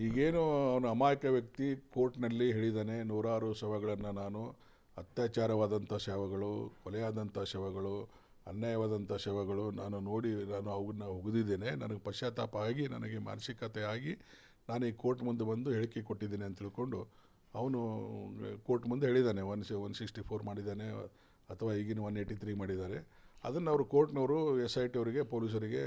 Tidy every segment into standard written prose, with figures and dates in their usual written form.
ಈಗೇನು ಅವನು ಅಮಾಯಕ ವ್ಯಕ್ತಿ ಕೋರ್ಟ್ನಲ್ಲಿ ಹೇಳಿದ್ದಾನೆ, ನೂರಾರು ಶವಗಳನ್ನು ನಾನು ಅತ್ಯಾಚಾರವಾದಂಥ ಶವಗಳು, ಕೊಲೆಯಾದಂಥ ಶವಗಳು, ಅನ್ಯಾಯವಾದಂಥ ಶವಗಳು ನಾನು ನೋಡಿ ನಾನು ಅವನ್ನ ಹುಗಿದಿದ್ದೇನೆ, ನನಗೆ ಪಶ್ಚಾತ್ತಾಪ ಆಗಿ ನನಗೆ ಮಾನಸಿಕತೆ ಆಗಿ ನಾನು ಈ ಕೋರ್ಟ್ ಮುಂದೆ ಬಂದು ಹೇಳಿಕೆ ಕೊಟ್ಟಿದ್ದೇನೆ ಅಂತ ತಿಳ್ಕೊಂಡು ಅವನು ಕೋರ್ಟ್ ಮುಂದೆ ಹೇಳಿದ್ದಾನೆ. 164 ಮಾಡಿದ್ದಾನೆ ಅಥವಾ ಈಗಿನ 183 ಮಾಡಿದ್ದಾರೆ. ಅದನ್ನು ಅವರು ಕೋರ್ಟ್ನವರು SIT ಅವರಿಗೆ, ಪೊಲೀಸರಿಗೆ,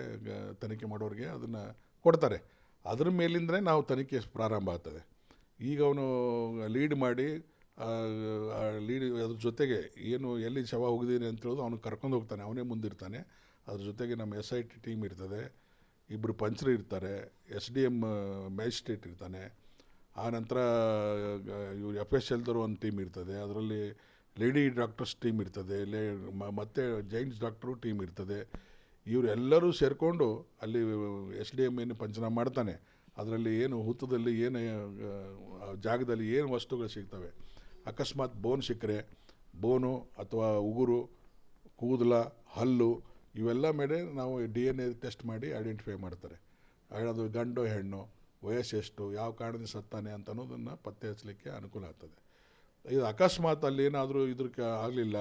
ತನಿಖೆ ಮಾಡೋರಿಗೆ ಅದನ್ನು ಕೊಡ್ತಾರೆ. ಅದ್ರ ಮೇಲಿಂದಲೇ ನಾವು ತನಿಖೆ ಪ್ರಾರಂಭ ಆಗ್ತದೆ. ಈಗ ಅವನು ಲೀಡ್ ಮಾಡಿ ಅದ್ರ ಜೊತೆಗೆ ಏನು ಎಲ್ಲಿ ಶವ ಹೋಗಿದ್ದೀನಿ ಅಂತ ಹೇಳೋದು ಅವನು ಕರ್ಕೊಂಡು ಹೋಗ್ತಾನೆ, ಅವನೇ ಮುಂದಿರ್ತಾನೆ. ಅದ್ರ ಜೊತೆಗೆ ನಮ್ಮ SIT ಟೀಮ್ ಇರ್ತದೆ, ಇಬ್ಬರು ಪಂಚರು ಇರ್ತಾರೆ, SDM ಮ್ಯಾಜಿಸ್ಟ್ರೇಟ್ ಇರ್ತಾನೆ, ಆನಂತರ ಇವರು FSLದವರು ಒಂದು ಟೀಮ್ ಇರ್ತದೆ, ಅದರಲ್ಲಿ ಲೇಡಿ ಡಾಕ್ಟರ್ಸ್ ಟೀಮ್ ಇರ್ತದೆ, ಮತ್ತು ಜೈಂಟ್ಸ್ ಡಾಕ್ಟ್ರು ಟೀಮ್ ಇರ್ತದೆ. ಇವರೆಲ್ಲರೂ ಸೇರಿಕೊಂಡು ಅಲ್ಲಿ SDM ಏನು ಪಂಚನಾಮ ಮಾಡ್ತಾನೆ, ಅದರಲ್ಲಿ ಏನು ಹುತ್ತದಲ್ಲಿ ಏನು ಜಾಗದಲ್ಲಿ ಏನು ವಸ್ತುಗಳು ಸಿಗ್ತವೆ, ಅಕಸ್ಮಾತ್ ಬೋನ್ ಸಿಕ್ಕರೆ ಬೋನು ಅಥವಾ ಉಗುರು, ಕೂದಲ, ಹಲ್ಲು ಇವೆಲ್ಲ ಮೇಲೆ ನಾವು DNA ಟೆಸ್ಟ್ ಮಾಡಿ ಐಡೆಂಟಿಫೈ ಮಾಡ್ತಾರೆ. ಅದು ಗಂಡು ಹೆಣ್ಣು, ವಯಸ್ಸೆಷ್ಟು, ಯಾವ ಕಾರಣದಿಂದ ಸತ್ತಾನೆ ಅಂತ ಅನ್ನೋದನ್ನು ಪತ್ತೆ ಹಚ್ಚಲಿಕ್ಕೆ ಅನುಕೂಲ ಆಗ್ತದೆ. ಇದು ಅಕಸ್ಮಾತ್ ಅಲ್ಲಿ ಏನಾದರೂ ಇದಕ್ಕೆ ಆಗಲಿಲ್ಲ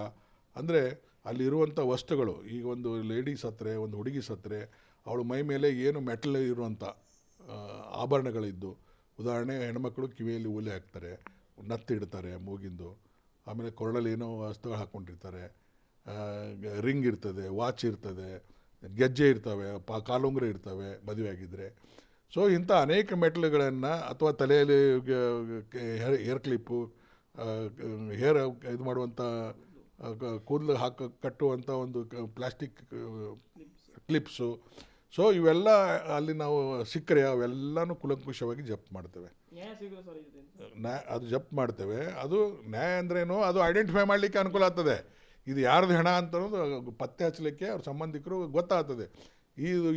ಅಂದರೆ ಅಲ್ಲಿರುವಂಥ ವಸ್ತುಗಳು, ಈಗ ಒಂದು ಲೇಡಿ ಸತ್ತರೆ, ಒಂದು ಹುಡುಗಿ ಸತ್ತರೆ, ಅವಳ ಮೈ ಮೇಲೆ ಏನು ಮೆಟಲ್ ಇರುವಂಥ ಆಭರಣಗಳಿದ್ದು, ಉದಾಹರಣೆ ಹೆಣ್ಮಕ್ಳು ಕಿವಿಯಲ್ಲಿ ಓಲೆ ಹಾಕ್ತಾರೆ, ನತ್ತಿಡ್ತಾರೆ ಮೂಗಿಂದು, ಆಮೇಲೆ ಕೊರಳಲ್ಲಿ ಏನೋ ವಸ್ತುಗಳು ಹಾಕ್ಕೊಂಡಿರ್ತಾರೆ, ರಿಂಗ್ ಇರ್ತದೆ, ವಾಚ್ ಇರ್ತದೆ, ಗೆಜ್ಜೆ ಇರ್ತವೆ, ಕಾಲುಂಗುರ ಇರ್ತವೆ ಮದುವೆ ಆಗಿದ್ದರೆ. ಸೊ ಇಂಥ ಅನೇಕ ಮೆಟಲ್ಗಳನ್ನು ಅಥವಾ ತಲೆಯಲ್ಲಿ ಹೇರ್ ಕ್ಲಿಪ್ಪು, ಹೇರ್ ಇದು ಮಾಡುವಂಥ ಕೂದಲು ಕಟ್ಟುವಂಥ ಒಂದು ಪ್ಲಾಸ್ಟಿಕ್ ಕ್ಲಿಪ್ಸು, ಸೊ ಇವೆಲ್ಲ ಅಲ್ಲಿ ನಾವು ಸಿಕ್ಕರೆ ಅವೆಲ್ಲನೂ ಕುಲಂಕುಷವಾಗಿ ಜಪ್ತ್ ಮಾಡ್ತೇವೆ. ಅದು ಜಪ್ತ್ ಮಾಡ್ತೇವೆ. ಅದು ನ್ಯಾಯ ಅಂದ್ರೇನು, ಅದು ಐಡೆಂಟಿಫೈ ಮಾಡಲಿಕ್ಕೆ ಅನುಕೂಲ ಆಗ್ತದೆ. ಇದು ಯಾರ್ದು ಹೆಣ ಅಂತ ಅನ್ನೋದು ಪತ್ತೆ ಹಚ್ಚಲಿಕ್ಕೆ ಅವ್ರ ಸಂಬಂಧಿಕರು ಗೊತ್ತಾಗ್ತದೆ.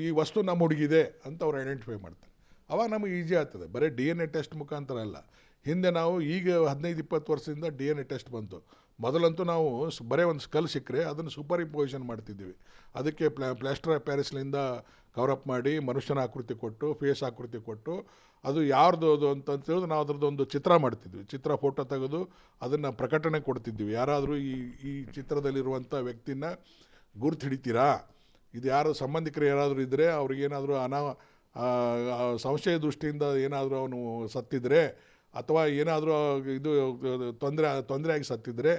ಈ ವಸ್ತು ನಮ್ಮ ಹುಡುಗಿದೆ ಅಂತ ಅವ್ರು ಐಡೆಂಟಿಫೈ ಮಾಡ್ತಾರೆ. ಅವಾಗ ನಮಗೆ ಈಸಿ ಆಗ್ತದೆ. ಬರೀ DNA ಟೆಸ್ಟ್ ಮುಖಾಂತರ ಅಲ್ಲ. ಹಿಂದೆ ನಾವು ಈಗ 15-20 ವರ್ಷದಿಂದ DNA ಟೆಸ್ಟ್ ಬಂತು. ಮೊದಲಂತೂ ನಾವು ಬರೀ ಒಂದು ಸ್ಕಲ್ ಸಿಕ್ಕರೆ ಅದನ್ನು ಸೂಪರ್ ಇಂಪೋಸಿಷನ್ ಮಾಡ್ತಿದ್ದೀವಿ. ಅದಕ್ಕೆ ಪ್ಲಾಸ್ಟರ್ ಆಫ್ ಪ್ಯಾರಿಸ್ನಿಂದ ಕವರಪ್ ಮಾಡಿ ಮನುಷ್ಯನ ಆಕೃತಿ ಕೊಟ್ಟು, ಫೇಸ್ ಆಕೃತಿ ಕೊಟ್ಟು, ಅದು ಯಾರ್ದು ಅದು ಅಂತೇಳಿದ್ರೆ ನಾವು ಅದರದ್ದೊಂದು ಚಿತ್ರ ಮಾಡ್ತಿದ್ವಿ. ಚಿತ್ರ ಫೋಟೋ ತೆಗೆದು ಅದನ್ನು ಪ್ರಕಟಣೆ ಕೊಡ್ತಿದ್ವಿ. ಯಾರಾದರೂ ಈ ಚಿತ್ರದಲ್ಲಿರುವಂಥ ವ್ಯಕ್ತಿನ ಗುರ್ತು ಹಿಡಿತೀರಾ, ಇದು ಯಾರು ಸಂಬಂಧಿಕರು ಯಾರಾದರೂ ಇದ್ದರೆ ಅವ್ರಿಗೇನಾದರೂ ಸಂಶಯ ದೃಷ್ಟಿಯಿಂದ ಏನಾದರೂ ಅವನು ಸತ್ತಿದ್ರೆ ಅಥವಾ ಏನಾದರೂ ಇದು ತೊಂದರೆಯಾಗಿ ಸತ್ತಿದ್ರೆ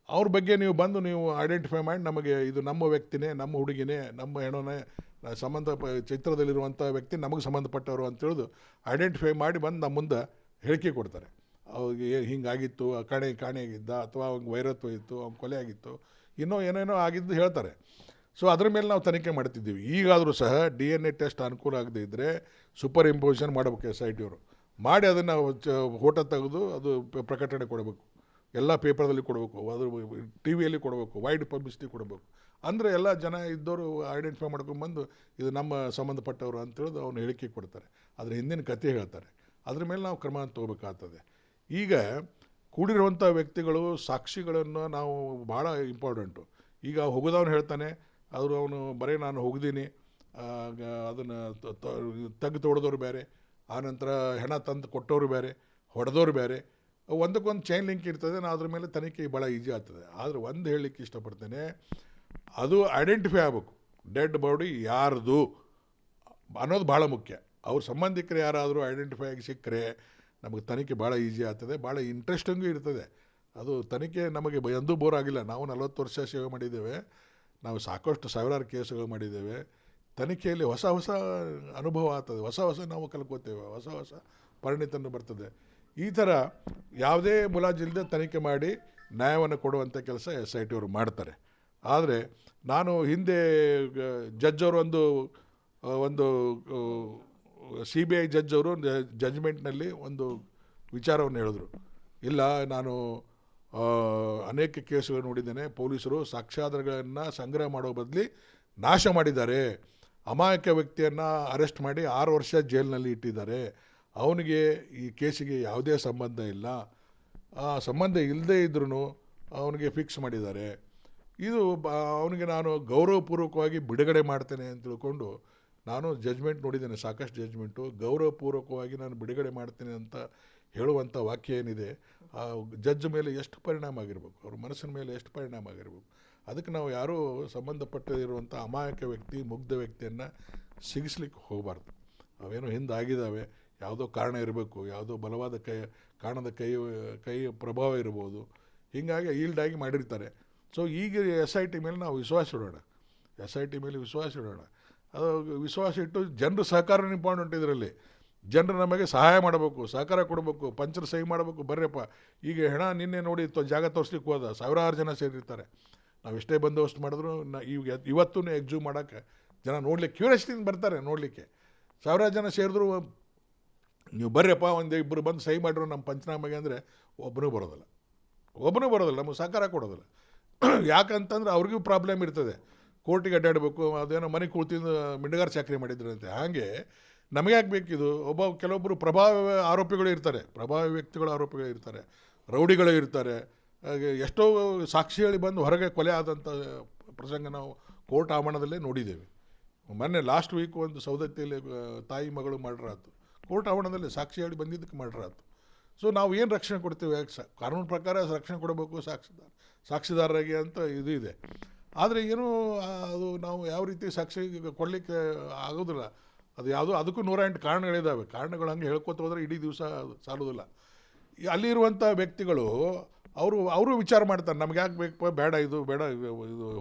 ಅವ್ರ ಬಗ್ಗೆ ನೀವು ಬಂದು ನೀವು ಐಡೆಂಟಿಫೈ ಮಾಡಿ ನಮಗೆ ಇದು ನಮ್ಮ ವ್ಯಕ್ತಿನೇ, ನಮ್ಮ ಹುಡುಗಿನೇ, ನಮ್ಮ ಹೆಣ್ಣನೇ, ಚಿತ್ರದಲ್ಲಿರುವಂಥ ವ್ಯಕ್ತಿ ನಮಗೆ ಸಂಬಂಧಪಟ್ಟವರು ಅಂತೇಳಿದು ಐಡೆಂಟಿಫೈ ಮಾಡಿ ಬಂದು ನಮ್ಮ ಮುಂದೆ ಹೇಳಿಕೆ ಕೊಡ್ತಾರೆ. ಅವ್ರಿಗೆ ಹಿಂಗಾಗಿತ್ತು, ಕಾಣೆಯಾಗಿದ್ದ, ಅಥವಾ ಅವ್ನಿಗೆ ವೈರತ್ವ ಇತ್ತು, ಅವ್ನ ಕೊಲೆ ಆಗಿತ್ತು, ಇನ್ನೂ ಏನೇನೋ ಆಗಿದ್ದು ಹೇಳ್ತಾರೆ. ಸೊ ಅದ್ರ ಮೇಲೆ ನಾವು ತನಿಖೆ ಮಾಡ್ತಿದ್ದೀವಿ. ಈಗಾದರೂ ಸಹ DNA ಟೆಸ್ಟ್ ಅನುಕೂಲ ಆಗದೇ ಇದ್ದರೆ ಸೂಪರ್ ಇಂಪೋಸಿಷನ್ ಮಾಡಬೇಕು SIT ಅವರು. ಮಾಡಿ ಅದನ್ನು ಫೋಟೋ ತೆಗೆದು ಅದು ಪ್ರಕಟಣೆ ಕೊಡಬೇಕು, ಎಲ್ಲ ಪೇಪರ್ದಲ್ಲಿ ಕೊಡಬೇಕು, ಅದು TV ಯಲ್ಲಿ ಕೊಡಬೇಕು, ವೈಡ್ ಪಬ್ಲಿಸಿಟಿ ಕೊಡಬೇಕು. ಅಂದರೆ ಎಲ್ಲ ಜನ ಇದ್ದವರು ಐಡೆಂಟಿಫೈ ಮಾಡ್ಕೊಂಡ್ಬಂದು ಇದು ನಮ್ಮ ಸಂಬಂಧಪಟ್ಟವರು ಅಂತೇಳಿದು ಅವ್ನು ಹೇಳಿಕೆ ಕೊಡ್ತಾರೆ. ಅದ್ರ ಹಿಂದಿನ ಕಥೆ ಹೇಳ್ತಾರೆ. ಅದ್ರ ಮೇಲೆ ನಾವು ಕ್ರಮ ತೊಗೋಬೇಕಾಗ್ತದೆ. ಈಗ ಕೂಡಿರುವಂಥ ವ್ಯಕ್ತಿಗಳು, ಸಾಕ್ಷಿಗಳನ್ನು ನಾವು ಭಾಳ ಇಂಪಾರ್ಟೆಂಟು. ಈಗ ಹೋಗೋದವನು ಹೇಳ್ತಾನೆ, ಅವನು ಬರೀ ನಾನು ಹೋಗಿದ್ದೀನಿ, ಅದನ್ನು ತೆಗೆದು ತೊಡೆದವ್ರು ಬೇರೆ, ಆನಂತರ ಹೆಣ ತಂದು ಕೊಟ್ಟವರು ಬೇರೆ, ಹೊಡೆದವ್ರು ಬೇರೆ, ಒಂದಕ್ಕೊಂದು ಚೈನ್ ಲಿಂಕ್ ಇರ್ತದೆ. ನಾವು ಅದ್ರ ಮೇಲೆ ತನಿಖೆ ಭಾಳ ಈಸಿ ಆಗ್ತದೆ. ಆದರೆ ಒಂದು ಹೇಳಲಿಕ್ಕೆ ಇಷ್ಟಪಡ್ತೇನೆ, ಅದು ಐಡೆಂಟಿಫೈ ಆಗಬೇಕು. ಡೆಡ್ ಬಾಡಿ ಯಾರ್ದು ಅನ್ನೋದು ಭಾಳ ಮುಖ್ಯ. ಅವ್ರ ಸಂಬಂಧಿಕರು ಯಾರಾದರೂ ಐಡೆಂಟಿಫೈ ಆಗಿ ಸಿಕ್ಕರೆ ನಮಗೆ ತನಿಖೆ ಭಾಳ ಈಸಿ ಆಗ್ತದೆ, ಭಾಳ ಇಂಟ್ರೆಸ್ಟಿಂಗು ಇರ್ತದೆ. ಅದು ತನಿಖೆ ನಮಗೆ ಎಂದೂ ಬೋರ್ ಆಗಿಲ್ಲ. ನಾವು 40 ವರ್ಷ ಸೇವೆ ಮಾಡಿದ್ದೇವೆ, ನಾವು ಸಾಕಷ್ಟು ಸಾವಿರಾರು ಕೇಸುಗಳು ಮಾಡಿದ್ದೇವೆ. ತನಿಖೆಯಲ್ಲಿ ಹೊಸ ಅನುಭವ ಆಗ್ತದೆ, ಹೊಸ ನಾವು ಕಲ್ಕೋತೇವೆ, ಹೊಸ ಪರಿಣಿತನ್ನು ಬರ್ತದೆ. ಈ ಥರ ಯಾವುದೇ ಮುಲಾಜಿಲ್ಲದೆ ತನಿಖೆ ಮಾಡಿ ನ್ಯಾಯವನ್ನು ಕೊಡುವಂಥ ಕೆಲಸ SIT ಅವರು ಮಾಡ್ತಾರೆ. ಆದರೆ ನಾನು ಹಿಂದೆ ಜಡ್ಜವರು ಒಂದು CBI ಜಡ್ಜವರು ಜಡ್ಜ್ಮೆಂಟ್ನಲ್ಲಿ ಒಂದು ವಿಚಾರವನ್ನು ಹೇಳಿದ್ರು. ಇಲ್ಲ, ನಾನು ಅನೇಕ ಕೇಸುಗಳು ನೋಡಿದ್ದೇನೆ, ಪೊಲೀಸರು ಸಾಕ್ಷ್ಯಾಧಾರಗಳನ್ನು ಸಂಗ್ರಹ ಮಾಡೋ ಬದಲಿ ನಾಶ ಮಾಡಿದ್ದಾರೆ. ಅಮಾಯಕ ವ್ಯಕ್ತಿಯನ್ನು ಅರೆಸ್ಟ್ ಮಾಡಿ 6 ವರ್ಷ ಜೈಲಿನಲ್ಲಿ ಇಟ್ಟಿದ್ದಾರೆ. ಅವನಿಗೆ ಈ ಕೇಸಿಗೆ ಯಾವುದೇ ಸಂಬಂಧ ಇಲ್ಲ, ಸಂಬಂಧ ಇಲ್ಲದೇ ಇದ್ರೂ ಅವನಿಗೆ ಫಿಕ್ಸ್ ಮಾಡಿದ್ದಾರೆ. ಇದು ಅವನಿಗೆ ನಾನು ಗೌರವಪೂರ್ವಕವಾಗಿ ಬಿಡುಗಡೆ ಮಾಡ್ತೇನೆ ಅಂತ ತಿಳ್ಕೊಂಡು ನಾನು ಜಡ್ಜ್ಮೆಂಟ್ ನೋಡಿದ್ದೇನೆ, ಸಾಕಷ್ಟು ಜಡ್ಜ್ಮೆಂಟು. ಗೌರವಪೂರ್ವಕವಾಗಿ ನಾನು ಬಿಡುಗಡೆ ಮಾಡ್ತೀನಿ ಅಂತ ಹೇಳುವಂಥ ವಾಕ್ಯ ಏನಿದೆ, ಆ ಜಡ್ಜ್ ಮೇಲೆ ಎಷ್ಟು ಪರಿಣಾಮ ಆಗಿರ್ಬೇಕು, ಅವ್ರ ಮನಸ್ಸಿನ ಮೇಲೆ ಎಷ್ಟು ಪರಿಣಾಮ ಆಗಿರ್ಬೇಕು. ಅದಕ್ಕೆ ನಾವು ಯಾರೂ ಸಂಬಂಧಪಟ್ಟಿರುವಂಥ ಅಮಾಯಕ ವ್ಯಕ್ತಿ, ಮುಗ್ಧ ವ್ಯಕ್ತಿಯನ್ನು ಸಿಗಿಸ್ಲಿಕ್ಕೆ ಹೋಗಬಾರ್ದು. ಅವೇನೋ ಹಿಂದೆ ಆಗಿದ್ದಾವೆ, ಯಾವುದೋ ಕಾರಣ ಇರಬೇಕು, ಯಾವುದೋ ಬಲವಾದ ಕಾರಣದ ಕೈ ಪ್ರಭಾವ ಇರ್ಬೋದು, ಹೀಗಾಗಿ ಈಲ್ಡಾಗಿ ಮಾಡಿರ್ತಾರೆ. ಸೊ ಈಗ SIT ಮೇಲೆ ನಾವು ವಿಶ್ವಾಸ ಇಡೋಣ, SIT ಮೇಲೆ ವಿಶ್ವಾಸ ಇಡೋಣ. ಅದು ವಿಶ್ವಾಸ ಇಟ್ಟು ಜನರು ಸಹಕಾರ ಇಂಪಾರ್ಟೆಂಟ್. ಇದರಲ್ಲಿ ಜನರು ನಮಗೆ ಸಹಾಯ ಮಾಡಬೇಕು, ಸಹಕಾರ ಕೊಡಬೇಕು, ಪಂಚರ್ ಸಹಿ ಮಾಡಬೇಕು. ಬರ್ರಪ್ಪ, ಈಗ ಹೆಣ ನಿನ್ನೆ ನೋಡಿ ಜಾಗ ತೋರಿಸ್ಲಿಕ್ಕೆ ಹೋದ, ಸಾವಿರಾರು ಜನ ಸೇರಿರ್ತಾರೆ. ನಾವು ಎಷ್ಟೇ ಬಂದೋಬಸ್ತು ಮಾಡಿದ್ರು ಈಗ ಇವತ್ತೂ ಎಕ್ಸ್ಯೂಮ್ ಮಾಡೋಕ್ಕೆ ಜನ ನೋಡಲಿಕ್ಕೆ ಕ್ಯೂರಿಯಾಸಿಟಿಯಿಂದ ಬರ್ತಾರೆ ನೋಡಲಿಕ್ಕೆ. ಸಾವಿರಾರು ಜನ ಸೇರಿದ್ರು, ನೀವು ಬರ್ರಪ್ಪ ಒಂದು ಇಬ್ಬರು ಬಂದು ಸಹಿ ಮಾಡಿದ್ರು ನಮ್ಮ ಪಂಚನಾಮೆಗೆ ಅಂದರೆ ಒಬ್ಬನೂ ಬರೋದಿಲ್ಲ, ನಮಗೆ ಸಹಕಾರ ಕೊಡೋದಿಲ್ಲ. ಯಾಕಂತಂದ್ರೆ ಅವ್ರಿಗೂ ಪ್ರಾಬ್ಲಮ್ ಇರ್ತದೆ, ಕೋರ್ಟಿಗೆ ಅಡ್ಡಾಡಬೇಕು, ಅದೇನೋ ಮನೆ ಕೂತಿಂದ ಮಿಂಡಗಾರ ಚಾಕರಿ ಮಾಡಿದ್ರಂತೆ. ಹಾಗೆ ನಮಗೆ ಆಗಬೇಕಿದು. ಕೆಲವೊಬ್ಬರು ಪ್ರಭಾವಿ ಆರೋಪಿಗಳು ಇರ್ತಾರೆ, ಪ್ರಭಾವಿ ವ್ಯಕ್ತಿಗಳು ಆರೋಪಿಗಳು ಇರ್ತಾರೆ, ರೌಡಿಗಳು ಇರ್ತಾರೆ. ಹಾಗೆ ಎಷ್ಟೋ ಸಾಕ್ಷಿ ಹೇಳಿ ಬಂದು ಹೊರಗೆ ಕೊಲೆ ಆದಂಥ ಪ್ರಸಂಗ ನಾವು ಕೋರ್ಟ್ ಆವರಣದಲ್ಲೇ ನೋಡಿದ್ದೇವೆ. ಮೊನ್ನೆ ಲಾಸ್ಟ್ ವೀಕ್ ಒಂದು ಸೌದತ್ತಿಯಲ್ಲಿ ತಾಯಿ ಮಗಳು ಮರ್ಡರ್ ಆಯ್ತು, ಕೋರ್ಟ್ ಆವರಣದಲ್ಲಿ ಸಾಕ್ಷಿ ಹೇಳಿ ಬಂದಿದ್ದಕ್ಕೆ ಮರ್ಡರ್ ಆಯ್ತು. ಸೊ ನಾವು ಏನು ರಕ್ಷಣೆ ಕೊಡ್ತೀವಿ? ಕಾನೂನು ಪ್ರಕಾರ ರಕ್ಷಣೆ ಕೊಡಬೇಕು ಸಾಕ್ಷಿದಾರರಿಗೆ ಅಂತ ಇದು ಇದೆ. ಆದರೆ ಏನು ಅದು ನಾವು ಯಾವ ರೀತಿ ಸಾಕ್ಷಿ ಕೊಡಲಿಕ್ಕೆ ಆಗೋದಿಲ್ಲ. ಅದು ಯಾವುದೋ ಅದಕ್ಕೂ 108 ಕಾರಣಗಳಿದ್ದಾವೆ. ಕಾರಣಗಳು ಹಂಗೆ ಹೇಳ್ಕೊತ ಹೋದರೆ ಇಡೀ ದಿವಸ ಸಾಲೋದಿಲ್ಲ. ಅಲ್ಲಿರುವಂಥ ವ್ಯಕ್ತಿಗಳು ಅವರು ವಿಚಾರ ಮಾಡ್ತಾರೆ, ನಮ್ಗೆ ಯಾಕೆ ಬೇಕು, ಬೇಡ ಇದು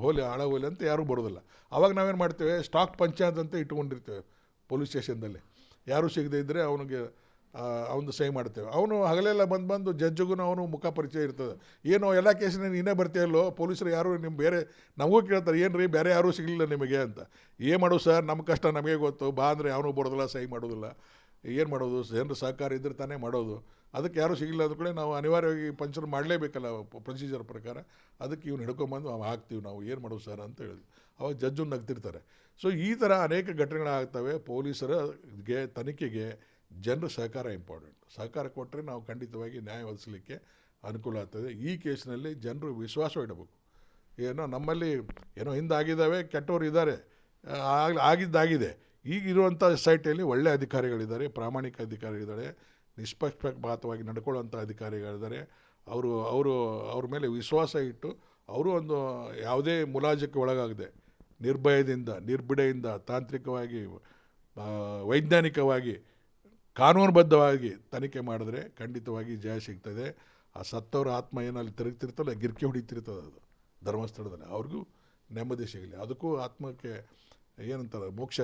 ಹೋಲಿ ಹಳ ಹೋಲಿ ಅಂತ ಯಾರೂ ಬರೋದಿಲ್ಲ. ಆವಾಗ ನಾವೇನು ಮಾಡ್ತೇವೆ, ಸ್ಟಾಕ್ ಪಂಚಾಯತ್ ಅಂತ ಇಟ್ಕೊಂಡಿರ್ತೇವೆ ಪೊಲೀಸ್ ಸ್ಟೇಷನ್ದಲ್ಲಿ. ಯಾರೂ ಸಿಗದೇ ಇದ್ದರೆ ಅವನಿಗೆ ಅವನು ಸಹಿ ಮಾಡ್ತೇವೆ. ಅವನು ಹಗಲೆಲ್ಲ ಬಂದು ಜಡ್ಜಿಗೂ ಅವನು ಮುಖ ಪರಿಚಯ ಇರ್ತದೆ. ಏನೋ ಎಲ್ಲ ಕೇಸಿನ ನೀನೇ ಬರ್ತೀಯಲ್ಲೋ, ಪೊಲೀಸರು ಯಾರು ನಿಮ್ಮ ಬೇರೆ ನಮಗೂ ಕೇಳ್ತಾರೆ, ಏನು ರೀ ಬೇರೆ ಯಾರೂ ಸಿಗಲಿಲ್ಲ ನಿಮಗೆ ಅಂತ. ಏನು ಮಾಡೋದು ಸರ್, ನಮ್ಮ ಕಷ್ಟ ನಮಗೆ ಗೊತ್ತು, ಬಾ ಅಂದರೆ ಅವನು ಬರೋದಿಲ್ಲ, ಸಹಿ ಮಾಡೋದಿಲ್ಲ. ಏನು ಮಾಡೋದು? ಜನರು ಸಹಕಾರ ಇದ್ರೆ ತಾನೇ ಮಾಡೋದು. ಅದಕ್ಕೆ ಯಾರೂ ಸಿಗಲಿಲ್ಲ ಅಂದ ಕೂಡ ನಾವು ಅನಿವಾರ್ಯವಾಗಿ ಪಂಚರ್ ಮಾಡಲೇಬೇಕಲ್ಲ ಪ್ರೊಸೀಜರ್ ಪ್ರಕಾರ. ಅದಕ್ಕೆ ಇವ್ನು ಹಿಡ್ಕೊಂಬಂದು ನಾವು ಹಾಕ್ತೀವಿ, ನಾವು ಏನು ಮಾಡೋದು ಸರ್ ಅಂತ ಹೇಳಿದ್ವಿ. ಅವಾಗ ಜಡ್ಜು ನಗ್ತಿರ್ತಾರೆ. ಸೊ ಈ ಥರ ಅನೇಕ ಘಟನೆಗಳಾಗ್ತವೆ. ಪೊಲೀಸರಿಗೆ ತನಿಖೆಗೆ ಜನರ ಸಹಕಾರ ಇಂಪಾರ್ಟೆಂಟ್. ಸಹಕಾರ ಕೊಟ್ಟರೆ ನಾವು ಖಂಡಿತವಾಗಿ ನ್ಯಾಯ ಒದಗಿಸಲಿಕ್ಕೆ ಅನುಕೂಲ ಆಗ್ತದೆ. ಈ ಕೇಸಿನಲ್ಲಿ ಜನರು ವಿಶ್ವಾಸ ಇಡಬೇಕು. ಏನೋ ನಮ್ಮಲ್ಲಿ ಏನೋ ಹಿಂದಾಗಿದ್ದಾವೆ, ಕೆಟ್ಟವರು ಇದ್ದಾರೆ, ಆಗಿದ್ದಾಗಿದೆ. ಈಗಿರುವಂಥ ಸೊಸೈಟಿಯಲ್ಲಿ ಒಳ್ಳೆಯ ಅಧಿಕಾರಿಗಳಿದ್ದಾರೆ, ಪ್ರಾಮಾಣಿಕ ಅಧಿಕಾರಿಗಳಿದ್ದಾರೆ, ನಿಷ್ಪಕ್ಷಪಾತವಾಗಿ ನಡ್ಕೊಳ್ಳುವಂಥ ಅಧಿಕಾರಿಗಳಿದ್ದಾರೆ. ಅವ್ರ ಮೇಲೆ ವಿಶ್ವಾಸ ಇಟ್ಟು ಅವರು ಒಂದು ಯಾವುದೇ ಮುಲಾಜಕ್ಕೆ ಒಳಗಾಗದೆ ನಿರ್ಭಡೆಯಿಂದ ತಾಂತ್ರಿಕವಾಗಿ, ವೈಜ್ಞಾನಿಕವಾಗಿ, ಕಾನೂನುಬದ್ಧವಾಗಿ ತನಿಖೆ ಮಾಡಿದ್ರೆ ಖಂಡಿತವಾಗಿ ಜಯ ಸಿಗ್ತದೆ. ಆ ಸತ್ತವರ ಆತ್ಮ ಏನಲ್ಲಿ ತಿರುಗ್ತಿರ್ತಲ್ಲ, ಗಿರ್ಕಿ ಹೊಡಿತಿರ್ತದೆ ಅದು ಧರ್ಮಸ್ಥಳದಲ್ಲಿ, ಅವ್ರಿಗೂ ನೆಮ್ಮದಿ ಸಿಗಲಿ, ಅದಕ್ಕೂ ಆತ್ಮಕ್ಕೆ ಏನಂತಾರೆ ಮೋಕ್ಷ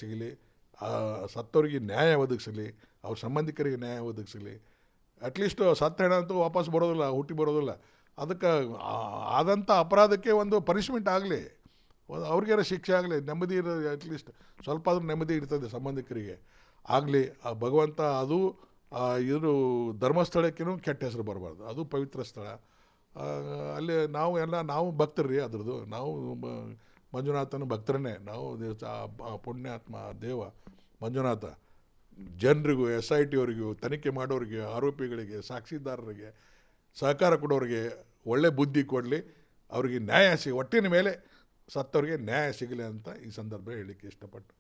ಸಿಗಲಿ. ಆ ಸತ್ತವರಿಗೆ ನ್ಯಾಯ ಒದಗಿಸಲಿ, ಅವ್ರ ಸಂಬಂಧಿಕರಿಗೆ ನ್ಯಾಯ ಒದಗಿಸಲಿ. ಅಟ್ಲೀಸ್ಟು ಸತ್ತ ಹೆಣ ಅಂತೂ ವಾಪಸ್ ಬರೋದಿಲ್ಲ, ಹುಟ್ಟಿ ಬರೋದಿಲ್ಲ. ಅದಕ್ಕೆ ಆದಂಥ ಅಪರಾಧಕ್ಕೆ ಒಂದು ಪನಿಷ್ಮೆಂಟ್ ಆಗಲಿ, ಅವ್ರಿಗೇನೋ ಶಿಕ್ಷೆ ಆಗಲಿ, ನೆಮ್ಮದಿ ಅಟ್ಲೀಸ್ಟ್ ಸ್ವಲ್ಪ ಆದರೂ ನೆಮ್ಮದಿ ಇರ್ತದೆ ಸಂಬಂಧಿಕರಿಗೆ ಆಗಲಿ. ಆ ಭಗವಂತ ಅದು ಇದು ಧರ್ಮಸ್ಥಳಕ್ಕೂ ಕೆಟ್ಟ ಹೆಸರು ಬರಬಾರ್ದು. ಅದು ಪವಿತ್ರ ಸ್ಥಳ. ಅಲ್ಲಿ ನಾವು ಭಕ್ತರು ರೀ ಅದ್ರದ್ದು. ನಾವು ಮಂಜುನಾಥನ ಭಕ್ತರನ್ನೇ ನಾವು. ಪುಣ್ಯಾತ್ಮ ದೇವ ಮಂಜುನಾಥ ಜನರಿಗೂ, SIT ಅವರಿಗೂ, ತನಿಖೆ ಮಾಡೋರಿಗೆ, ಆರೋಪಿಗಳಿಗೆ, ಸಾಕ್ಷಿದಾರರಿಗೆ, ಸಹಕಾರ ಕೊಡೋರಿಗೆ ಒಳ್ಳೆ ಬುದ್ಧಿ ಕೊಡಲಿ, ಅವರಿಗೆ ನ್ಯಾಯ ಒಟ್ಟಿನ ಮೇಲೆ ಸತ್ತವರಿಗೆ ನ್ಯಾಯ ಸಿಗಲಿ ಅಂತ ಈ ಸಂದರ್ಭ ಹೇಳಲಿಕ್ಕೆ ಇಷ್ಟಪಟ್ಟು